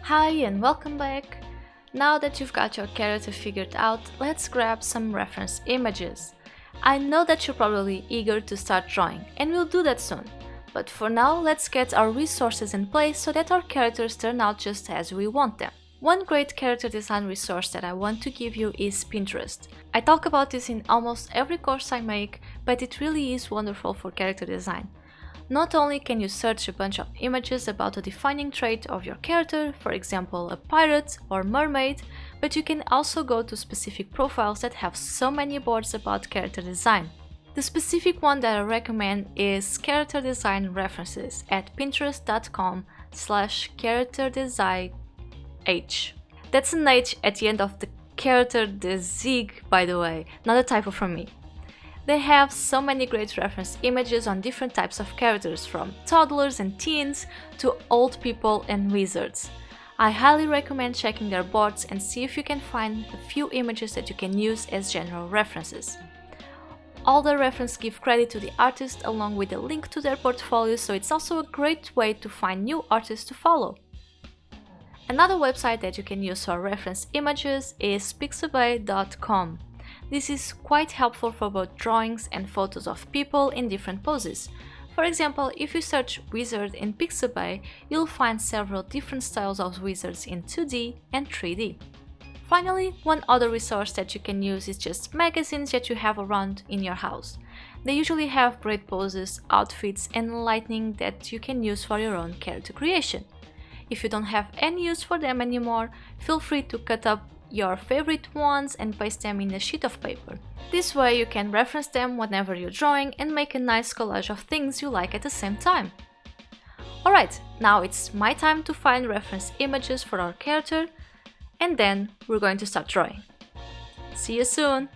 Hi and welcome back! Now that you've got your character figured out, let's grab some reference images. I know that you're probably eager to start drawing, and we'll do that soon. But for now, let's get our resources in place so that our characters turn out just as we want them. One great character design resource that I want to give you is Pinterest. I talk about this in almost every course I make, but it really is wonderful for character design. Not only can you search a bunch of images about a defining trait of your character, for example a pirate or mermaid, but you can also go to specific profiles that have so many boards about character design. The specific one that I recommend is Character Design References at pinterest.com/characterdesignh. That's an H at the end of the character design, by the way, not a typo from me. They have so many great reference images on different types of characters, from toddlers and teens to old people and wizards. I highly recommend checking their boards and see if you can find a few images that you can use as general references. All the references give credit to the artist along with a link to their portfolio, so it's also a great way to find new artists to follow. Another website that you can use for reference images is pixabay.com. This is quite helpful for both drawings and photos of people in different poses. For example, if you search wizard in Pixabay, you'll find several different styles of wizards in 2D and 3D. Finally, one other resource that you can use is just magazines that you have around in your house. They usually have great poses, outfits and lighting that you can use for your own character creation. If you don't have any use for them anymore, feel free to cut up your favorite ones and paste them in a sheet of paper. This way you can reference them whenever you're drawing and make a nice collage of things you like at the same time. Alright, now it's my time to find reference images for our character, and then we're going to start drawing. See you soon!